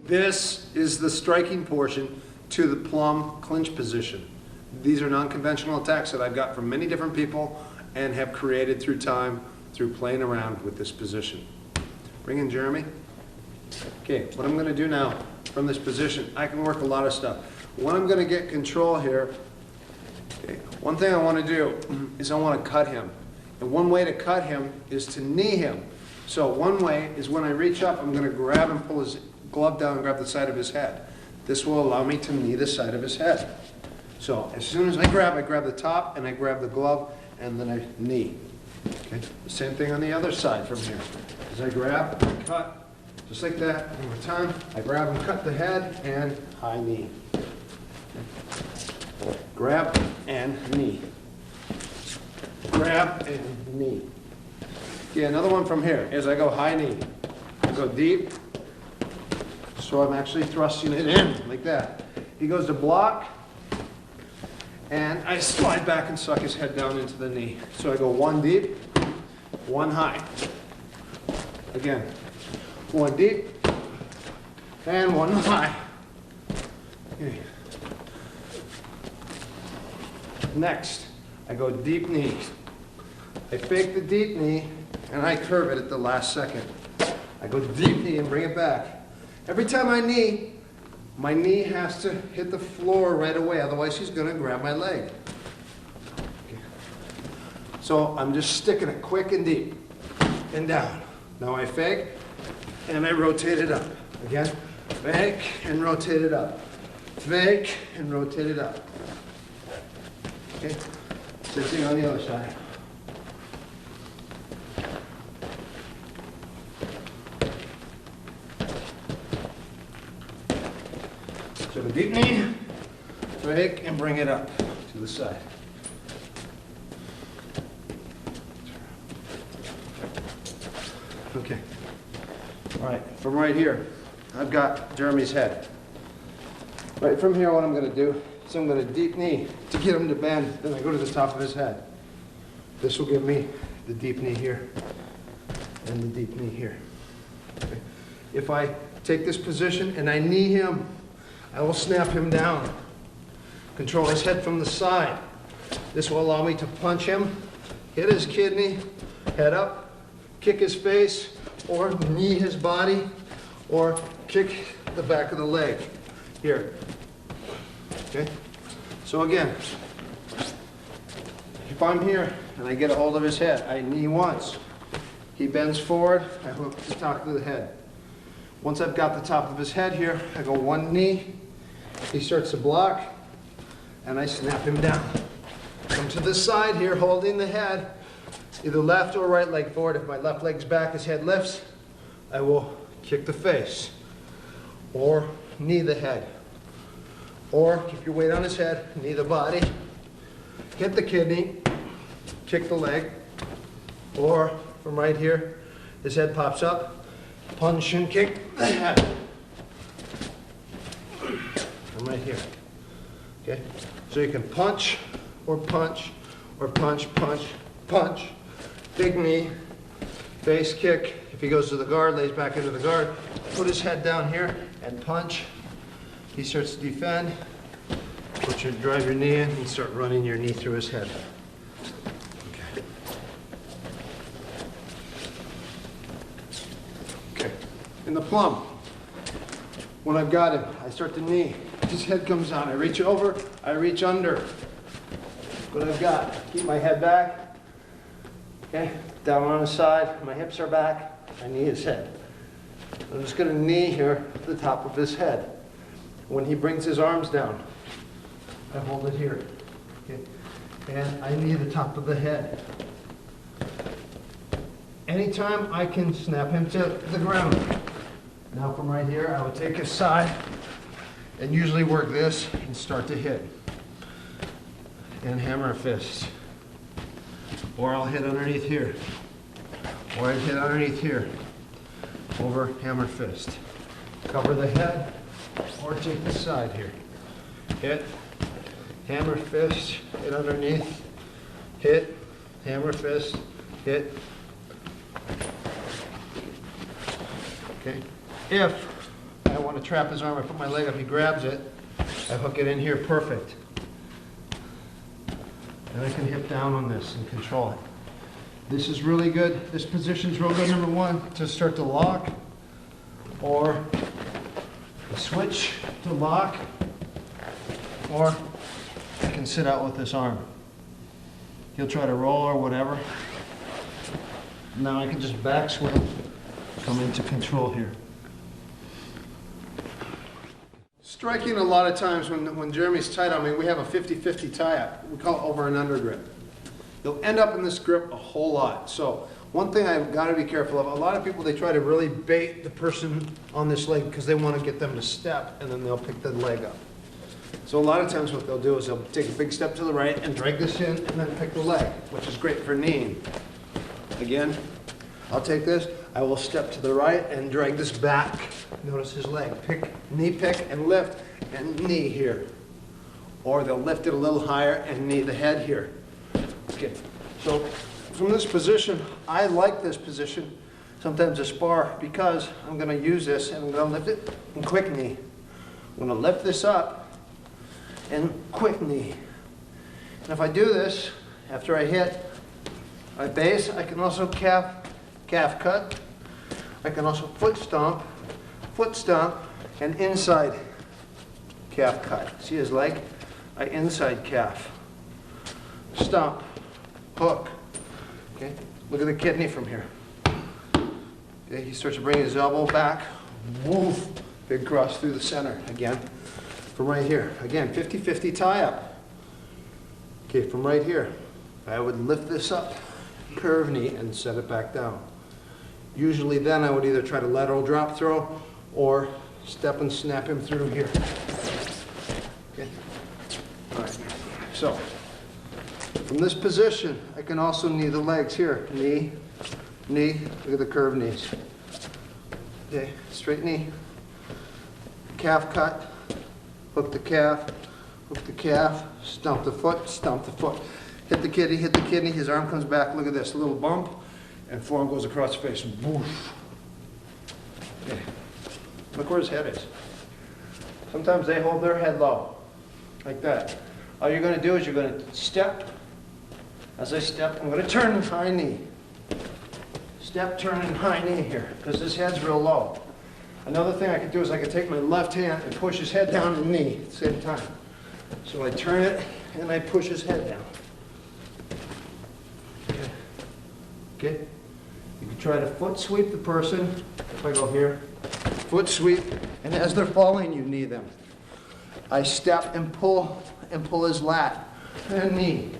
This is the striking portion to the plum clinch position. These are non-conventional attacks that I've got from many different people and have created through time, through playing around with this position. Bring in Jeremy. Okay, what I'm going to do now from this position, I can work a lot of stuff. When I'm going to get control here, okay, one thing I want to do is I want to cut him. And one way to cut him is to knee him. So one way is when I reach up, I'm going to grab and pull his glove down and grab the side of his head. This will allow me to knee the side of his head. So as soon as I grab the top and I grab the glove and then I knee. Okay. The same thing on the other side from here. As I grab, I cut, just like that. One more time. I grab and cut the head and high knee. Okay. Grab and knee. Grab and knee. Okay, another one from here. As I go high knee, I go deep. So I'm actually thrusting it in like that. He goes to block, and I slide back and suck his head down into the knee. So I go one deep, one high. Again, one deep, and one high. Okay. Next, I go deep knee. I fake the deep knee, and I curve it at the last second. I go deep knee and bring it back. Every time I knee, my knee has to hit the floor right away, otherwise he's going to grab my leg. Okay. So I'm just sticking it quick and deep and down. Now I fake and I rotate it up. Again, fake and rotate it up. Fake and rotate it up. Okay, same thing on the other side. So the deep knee, fake, and bring it up to the side. Okay. All right, from right here, I've got Jeremy's head. Right from here, what I'm going to do is I'm going to deep knee to get him to bend, then I go to the top of his head. This will give me the deep knee here and the deep knee here. Okay. If I take this position and I knee him, I will snap him down. Control his head from the side. This will allow me to punch him, hit his kidney, head up, kick his face, or knee his body, or kick the back of the leg. Here. Okay? So again, if I'm here and I get a hold of his head, I knee once. He bends forward, I hook the top of the head. Once I've got the top of his head here, I go one knee, he starts to block, and I snap him down. Come to this side here, holding the head, either left or right leg forward. If my left leg's back, his head lifts, I will kick the face, or knee the head, or keep your weight on his head, knee the body, hit the kidney, kick the leg, or from right here, his head pops up, punch and kick the head. From right here. Okay? So you can punch, or punch, or punch, punch, punch. Big knee, face kick. If he goes to the guard, lays back into the guard, put his head down here and punch. He starts to defend. Drive your knee in and start running your knee through his head. Okay. Okay. In the plum, when I've got him, I start to knee. His head comes down. I reach over, I reach under. What I've got, keep my head back. Okay, down on his side, my hips are back. I knee his head. I'm just going to knee here at the top of his head. When he brings his arms down, I hold it here. Okay, and I knee the top of the head. Anytime I can snap him to the ground. Now from right here, I would take his side and usually work this and start to hit. And hammer a fist. Or I'll hit underneath here. Or I'd hit underneath here. Over hammer fist. Cover the head, or take the side here. Hit, hammer fist, hit underneath, hit, hammer fist, hit. Okay. If I want want to trap his arm, I put my leg up, he grabs it, I hook it in here, perfect. And I can hip down on this and control it. This is really good. This position's real good, number one, to start to lock, or switch to lock, or I can sit out with this arm. He'll try to roll or whatever. Now I can just back swing, come into control here. Striking a lot of times when Jeremy's tight on me, we have a 50-50 tie-up. We call it over and under grip. You'll end up in this grip a whole lot. So one thing I've got to be careful of, a lot of people, they try to really bait the person on this leg because they want to get them to step, and then they'll pick the leg up. So a lot of times what they'll do is they'll take a big step to the right and drag this in and then pick the leg, which is great for kneeing. Again, I'll take this, I will step to the right and drag this back. Notice his leg. Pick, knee pick and lift and knee here. Or they'll lift it a little higher and knee the head here. Okay, so from this position, I like this position, sometimes a spar, because I'm going to use this and I'm going to lift it and quick knee. I'm going to lift this up and quick knee. And if I do this, after I hit my base, I can also calf cut. I can also foot stomp, and inside calf cut. See his leg? I inside calf. Stomp, hook. Okay, look at the kidney from here. Okay, he starts to bring his elbow back. Woof, big cross through the center again. From right here, again, 50-50 tie up. Okay, from right here, I would lift this up, curve knee, and set it back down. Usually then I would either try to lateral drop throw or step and snap him through here. Okay, all right, so from this position, I can also knee the legs here. Knee, knee, look at the curved knees. Okay, straight knee, calf cut, hook the calf, stomp the foot, hit the kidney, his arm comes back, look at this, a little bump, and forearm goes across the face, whoosh. Okay. Look where his head is. Sometimes they hold their head low, like that. All you're going to do is you're going to step. As I step, I'm going to turn and high knee. Step, turn, and high knee here, because his head's real low. Another thing I could do is I could take my left hand and push his head down and knee at the same time. So I turn it and I push his head down. Okay. Okay. You can try to foot sweep the person. If I go here, foot sweep, and as they're falling, you knee them. I step and pull his lat and knee.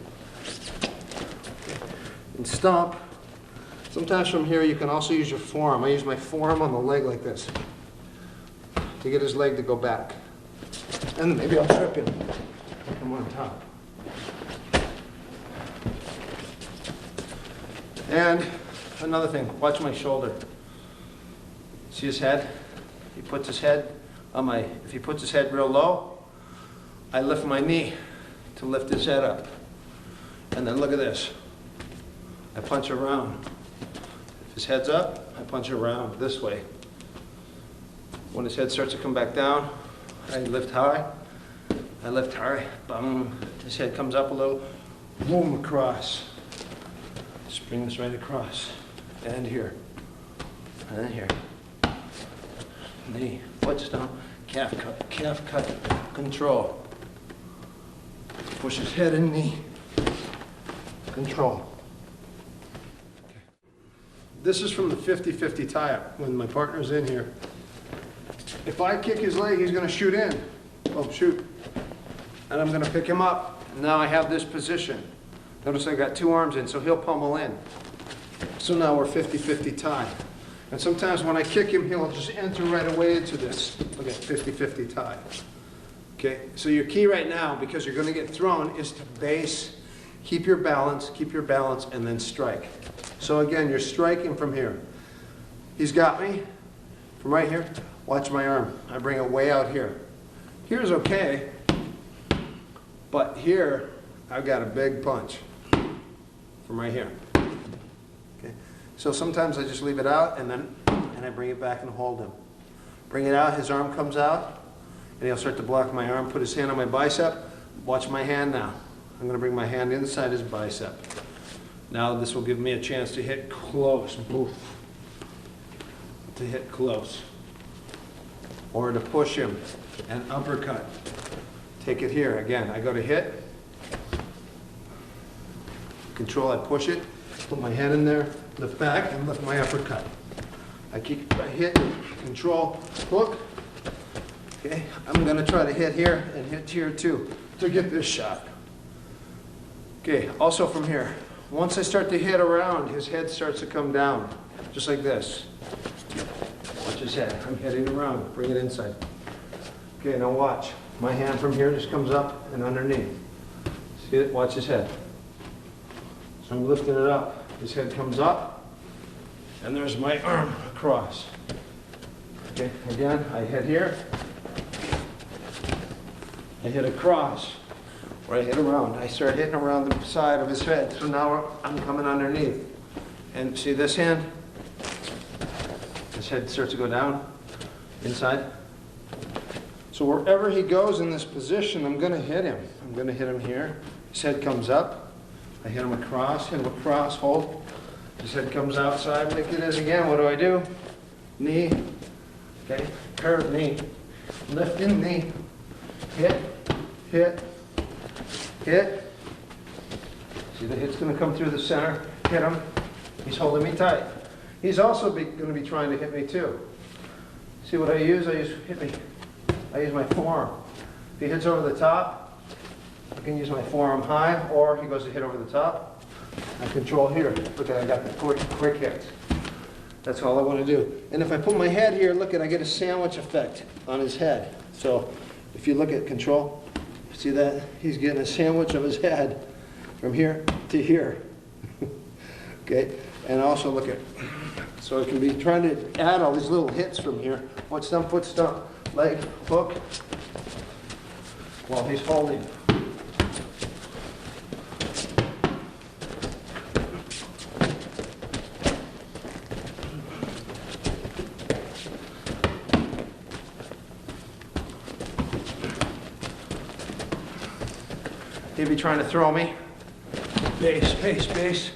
And stomp. Sometimes from here you can also use your forearm. I use my forearm on the leg like this to get his leg to go back. And then maybe I'll trip him. I'm on top. And another thing, watch my shoulder. See his head? He puts his head on if he puts his head real low, I lift my knee to lift his head up. And then look at this. I punch around. If his head's up, I punch around this way. When his head starts to come back down, I lift high, boom. His head comes up a little, boom, across. Just bring this right across. And here. And then here. Knee, foot stomp, calf cut, control. Push his head and knee, control. Okay. This is from the 50-50 tie-up, when my partner's in here. If I kick his leg, he's going to shoot in. Oh, shoot. And I'm going to pick him up. Now I have this position. Notice I got two arms in, so he'll pummel in. So now we're 50-50 tie. And sometimes when I kick him, he'll just enter right away into this. Look at 50-50 tie. Okay, so your key right now, because you're going to get thrown, is to base, keep your balance, and then strike. So again, you're striking from here. He's got me from right here. Watch my arm. I bring it way out here. Here's okay, but here I've got a big punch from right here. Okay, so sometimes I just leave it out and I bring it back and hold him. Bring it out, his arm comes out, and he'll start to block my arm, put his hand on my bicep. Watch my hand now. I'm gonna bring my hand inside his bicep. Now this will give me a chance to hit close, boof. To hit close. Or to push him, and uppercut. Take it here, again, I go to hit. Control, I push it, put my hand in there, lift back, and lift my uppercut. I hit, control, hook. Okay, I'm gonna try to hit here and hit here too to get this shot. Okay, also from here, once I start to hit around, his head starts to come down, just like this. Watch his head, I'm hitting around, bring it inside. Okay, now watch, my hand from here just comes up and underneath. See it, watch his head. So I'm lifting it up, his head comes up, and there's my arm across. Okay, again, I hit here, I hit across, or I hit around. I start hitting around the side of his head, so now I'm coming underneath. And see this hand? His head starts to go down, inside. So wherever he goes in this position, I'm gonna hit him. I'm gonna hit him here. His head comes up. I hit him across, hold. His head comes outside like it is again. What do? Knee, okay, curve knee, lift in knee, hit, hit, hit. See the hit's gonna come through the center, hit him. He's holding me tight. He's also gonna be trying to hit me too. See what I use? I use my forearm. If he hits over the top, I can use my forearm high, or he goes to hit over the top. I control here. Look at, I got the quick hits. That's all I want to do. And if I put my head here, look at, I get a sandwich effect on his head. So if you look at control, see that? He's getting a sandwich of his head from here to here. Okay? And also look at, so I can be trying to add all these little hits from here. Foot stomp, leg, hook, while he's holding. He'd be trying to throw me. Base, base, base.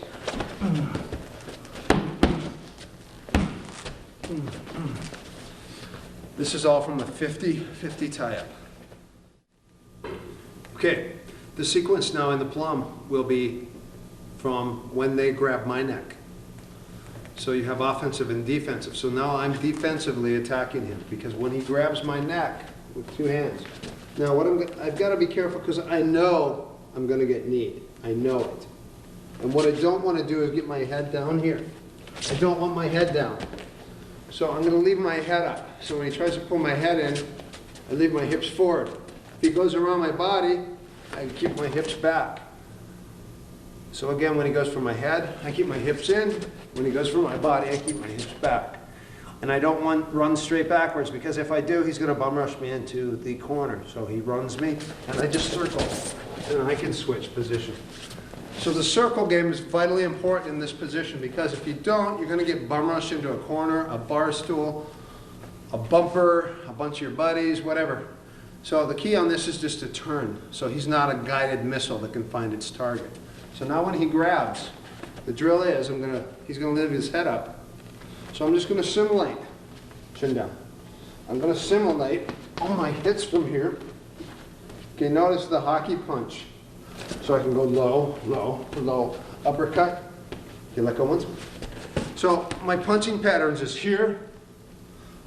This is all from a 50-50 tie-up. Okay, the sequence now in the plum will be from when they grab my neck. So you have offensive and defensive. So now I'm defensively attacking him because when he grabs my neck with two hands. Now what I've got to be careful because I know I'm going to get kneed. I know it. And what I don't want to do is get my head down here. I don't want my head down. So I'm going to leave my head up. So when he tries to pull my head in, I leave my hips forward. If he goes around my body, I keep my hips back. So again, when he goes for my head, I keep my hips in. When he goes for my body, I keep my hips back. And I don't want to run straight backwards because if I do, he's going to bum rush me into the corner. So he runs me, and I just circle, and I can switch position. So the circle game is vitally important in this position because if you don't, you're going to get bum rushed into a corner, a bar stool, a bumper, a bunch of your buddies, whatever. So the key on this is just to turn. So he's not a guided missile that can find its target. So now when he grabs, the drill is he's going to lift his head up. So I'm just going to simulate, chin down. I'm going to simulate all my hits from here. Okay, notice the hockey punch. So I can go low, low, low, uppercut. Okay, let go once. So my punching patterns is here.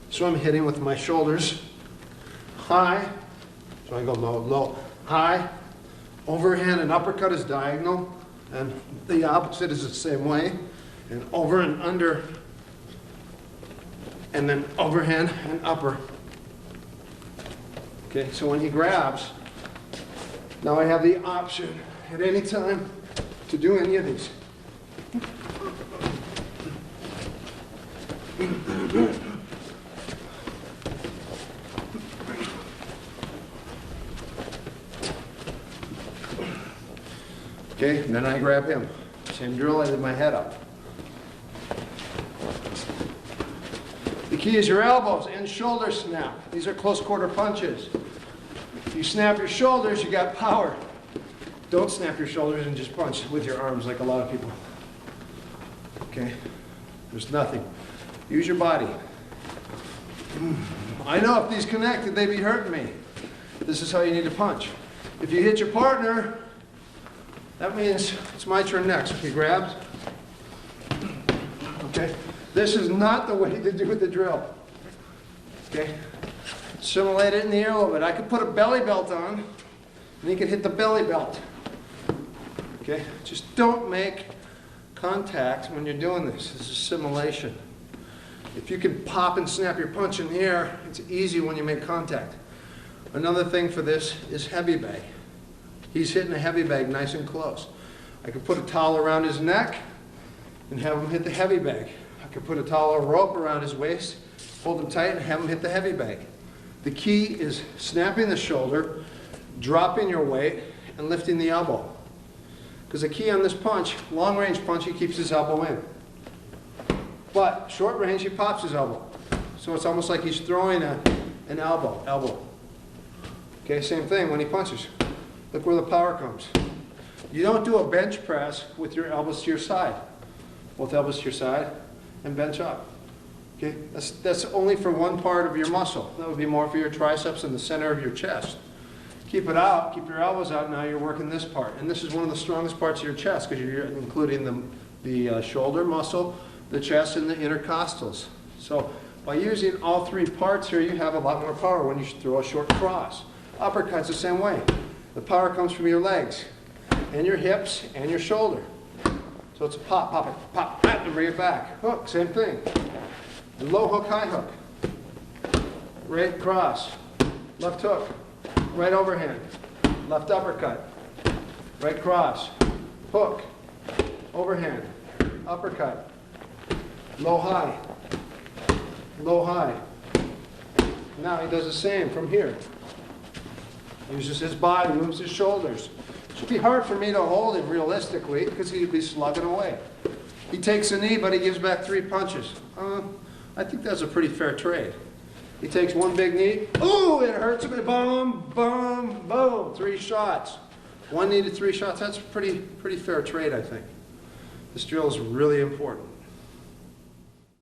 So I'm hitting with my shoulders. High. So I go low, low, high. Overhand and uppercut is diagonal. And the opposite is the same way. And over and under. And then overhand and upper. Okay, so when he grabs, now I have the option at any time to do any of these. Okay, and then I grab him. Same drill, I leave my head up. The key is your elbows and shoulder snap. These are close quarter punches. If you snap your shoulders, you got power. Don't snap your shoulders and just punch with your arms like a lot of people. Okay? There's nothing. Use your body. I know if these connected, they'd be hurting me. This is how you need to punch. If you hit your partner, that means it's my turn next. Okay, grabs. Okay? This is not the way to do the drill. Okay? Simulate it in the air a little bit. I could put a belly belt on, and you can hit the belly belt. Okay? Just don't make contact when you're doing this. This is simulation. If you can pop and snap your punch in the air, it's easy when you make contact. Another thing for this is heavy bag. He's hitting a heavy bag nice and close. I could put a towel around his neck and have him hit the heavy bag. I could put a towel or rope around his waist, hold him tight, and have him hit the heavy bag. The key is snapping the shoulder, dropping your weight, and lifting the elbow. Because the key on this punch, long range punch, he keeps his elbow in. But short range, he pops his elbow. So it's almost like he's throwing an elbow. Okay, same thing when he punches. Look where the power comes. You don't do a bench press with your elbows to your side. Both elbows to your side and bench up. Okay, that's only for one part of your muscle. That would be more for your triceps and the center of your chest. Keep it out, keep your elbows out, now you're working this part. And this is one of the strongest parts of your chest because you're including the shoulder muscle, the chest, and the intercostals. So by using all three parts here, you have a lot more power when you throw a short cross. Uppercut's the same way. The power comes from your legs and your hips and your shoulder. So it's a pop, pop it, pop, and bring it back. Hook, same thing. Low hook, high hook. Right cross, left hook, right overhand, left uppercut, right cross, hook, overhand, uppercut, low high, low high. Now he does the same from here. Uses his body, moves his shoulders. It should be hard for me to hold him realistically because he'd be slugging away. He takes a knee, but he gives back 3 punches. I think that's a pretty fair trade. He takes one big knee. Ooh, it hurts him. Boom, boom, boom. 3 shots. 1 knee to 3 shots. That's a pretty fair trade, I think. This drill is really important.